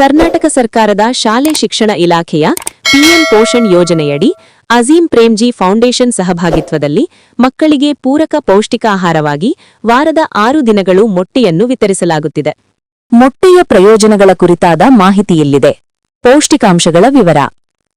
ಕರ್ನಾಟಕ ಸರ್ಕಾರದ ಶಾಲೆ ಶಿಕ್ಷಣ ಇಲಾಖೆಯ ಪಿಎಂ ಪೋಷಣ್ ಯೋಜನೆಯಡಿ ಅಜೀಂ ಪ್ರೇಮ್ಜಿ ಫೌಂಡೇಶನ್ ಸಹಭಾಗಿತ್ವದಲ್ಲಿ ಮಕ್ಕಳಿಗೆ ಪೂರಕ ಪೌಷ್ಟಿಕಾಹಾರವಾಗಿ ವಾರದ 6 ದಿನಗಳು ಮೊಟ್ಟೆಯನ್ನು ವಿತರಿಸಲಾಗುತ್ತಿದೆ. ಮೊಟ್ಟೆಯ ಪ್ರಯೋಜನಗಳ ಕುರಿತಾದ ಮಾಹಿತಿಯಿಲ್ಲಿದೆ. ಪೌಷ್ಟಿಕಾಂಶಗಳ ವಿವರ.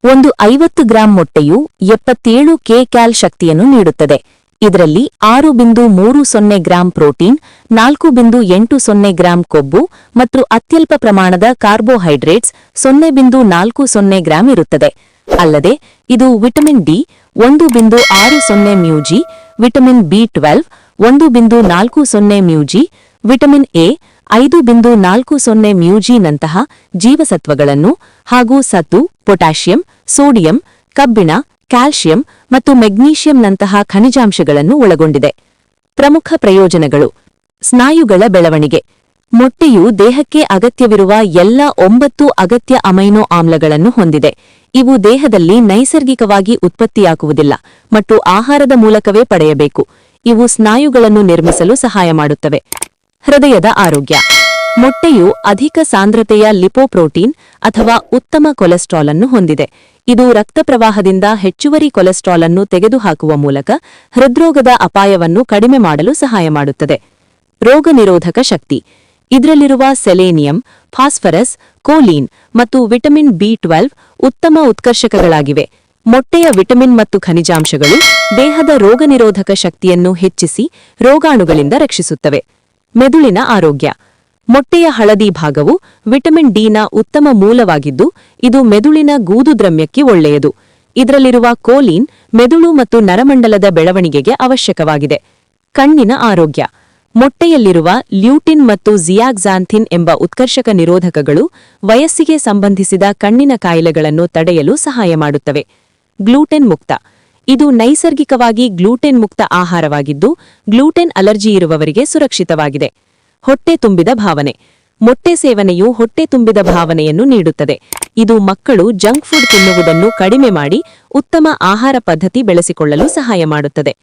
ಒಂದು 50 ಗ್ರಾಂ ಮೊಟ್ಟೆಯು 77 ಕೆ-ಕ್ಯಾಲ್ ಶಕ್ತಿಯನ್ನು ನೀಡುತ್ತದೆ. ಇದರಲ್ಲಿ 6.30 ಗ್ರಾಂ ಪ್ರೋಟೀನ್, 4.80 ಗ್ರಾಂ ಕೊಬ್ಬು ಮತ್ತು ಅತ್ಯಲ್ಪ ಪ್ರಮಾಣದ ಕಾರ್ಬೋಹೈಡ್ರೇಟ್ಸ್ 0.40 ಗ್ರಾಂ ಇರುತ್ತದೆ. ಅಲ್ಲದೆ ಇದು ವಿಟಮಿನ್ ಡಿ 1.60 ಮ್ಯೂಜಿ, ವಿಟಮಿನ್ ಬಿ12 1.40 ಮ್ಯೂಜಿ, ವಿಟಮಿನ್ ಎ 5.40 ಮ್ಯೂಜಿನಂತಹ ಜೀವಸತ್ವಗಳನ್ನು ಹಾಗೂ ಸತು, ಪೊಟ್ಯಾಷಿಯಂ, ಸೋಡಿಯಂ, ಕಬ್ಬಿಣ, ಕ್ಯಾಲ್ಷಿಯಂ ಮತ್ತು ಮೆಗ್ನೀಷಿಯಂನಂತಹ ಖನಿಜಾಂಶಗಳನ್ನು ಒಳಗೊಂಡಿದೆ. ಪ್ರಮುಖ ಪ್ರಯೋಜನಗಳು: ಸ್ನಾಯುಗಳ ಬೆಳವಣಿಗೆ. ಮೊಟ್ಟೆಯು ದೇಹಕ್ಕೆ ಅಗತ್ಯವಿರುವ ಎಲ್ಲ 9 ಅಗತ್ಯ ಅಮೈನೋ ಆಮ್ಲಗಳನ್ನು ಹೊಂದಿದೆ. ಇವು ದೇಹದಲ್ಲಿ ನೈಸರ್ಗಿಕವಾಗಿ ಉತ್ಪತ್ತಿಯಾಗುವುದಿಲ್ಲ ಮತ್ತು ಆಹಾರದ ಮೂಲಕವೇ ಪಡೆಯಬೇಕು. ಇವು ಸ್ನಾಯುಗಳನ್ನು ನಿರ್ಮಿಸಲು ಸಹಾಯ ಮಾಡುತ್ತವೆ. ಹೃದಯದ ಆರೋಗ್ಯ. ಮೊಟ್ಟೆಯು ಅಧಿಕ ಸಾಂದ್ರತೆಯ ಲಿಪೋಪ್ರೋಟೀನ್ ಅಥವಾ ಉತ್ತಮ ಕೊಲೆಸ್ಟ್ರಾಲ್ ಅನ್ನು ಹೊಂದಿದೆ. ಇದು ರಕ್ತಪ್ರವಾಹದಿಂದ ಹೆಚ್ಚುವರಿ ಕೊಲೆಸ್ಟ್ರಾಲ್ ಅನ್ನು ತೆಗೆದುಹಾಕುವ ಮೂಲಕ ಹೃದ್ರೋಗದ ಅಪಾಯವನ್ನು ಕಡಿಮೆ ಮಾಡಲು ಸಹಾಯ ಮಾಡುತ್ತದೆ. ರೋಗನಿರೋಧಕ ಶಕ್ತಿ. ಇದರಲ್ಲಿರುವ ಸೆಲೇನಿಯಂ, ಫಾಸ್ಫರಸ್, ಕೋಲಿನ್ ಮತ್ತು ವಿಟಮಿನ್ ಬಿ12 ಉತ್ತಮ ಉತ್ಕರ್ಷಕಗಳಾಗಿವೆ. ಮೊಟ್ಟೆಯ ವಿಟಮಿನ್ ಮತ್ತು ಖನಿಜಾಂಶಗಳು ದೇಹದ ರೋಗನಿರೋಧಕ ಶಕ್ತಿಯನ್ನು ಹೆಚ್ಚಿಸಿ ರೋಗಾಣುಗಳಿಂದ ರಕ್ಷಿಸುತ್ತವೆ. ಮೆದುಳಿನ ಆರೋಗ್ಯ. ಮೊಟ್ಟೆಯ ಹಳದಿ ಭಾಗವು ವಿಟಮಿನ್ ಡಿನ ಉತ್ತಮ ಮೂಲವಾಗಿದ್ದು, ಇದು ಮೆದುಳಿನ ಗೂದುದ್ರಮ್ಯಕ್ಕೆ ಒಳ್ಳೆಯದು. ಇದರಲ್ಲಿರುವ ಕೋಲಿನ್ ಮೆದುಳು ಮತ್ತು ನರಮಂಡಲದ ಬೆಳವಣಿಗೆಗೆ ಅವಶ್ಯಕವಾಗಿದೆ. ಕಣ್ಣಿನ ಆರೋಗ್ಯ. ಮೊಟ್ಟೆಯಲ್ಲಿರುವ ಲ್ಯೂಟಿನ್ ಮತ್ತು ಜಿಯಾಕ್ಸಾಂಥಿನ್ ಎಂಬ ಉತ್ಕರ್ಷಕ ನಿರೋಧಕಗಳು ವಯಸ್ಸಿಗೆ ಸಂಬಂಧಿಸಿದ ಕಣ್ಣಿನ ಕಾಯಿಲೆಗಳನ್ನು ತಡೆಯಲು ಸಹಾಯ ಮಾಡುತ್ತವೆ. ಗ್ಲೂಟೆನ್ ಮುಕ್ತ. ಇದು ನೈಸರ್ಗಿಕವಾಗಿ ಗ್ಲೂಟೆನ್ ಮುಕ್ತ ಆಹಾರವಾಗಿದ್ದು, ಗ್ಲೂಟೆನ್ ಅಲರ್ಜಿ ಇರುವವರಿಗೆ ಸುರಕ್ಷಿತವಾಗಿದೆ. ಹೊಟ್ಟೆ ತುಂಬಿದ ಭಾವನೆ. ಮೊಟ್ಟೆ ಸೇವನೆಯು ಹೊಟ್ಟೆ ತುಂಬಿದ ಭಾವನೆಯನ್ನು ನೀಡುತ್ತದೆ. ಇದು ಮಕ್ಕಳು ಜಂಕ್ ಫುಡ್ ತಿನ್ನುವುದನ್ನು ಕಡಿಮೆ ಮಾಡಿ ಉತ್ತಮ ಆಹಾರ ಪದ್ಧತಿ ಬೆಳೆಸಿಕೊಳ್ಳಲು ಸಹಾಯ ಮಾಡುತ್ತದೆ.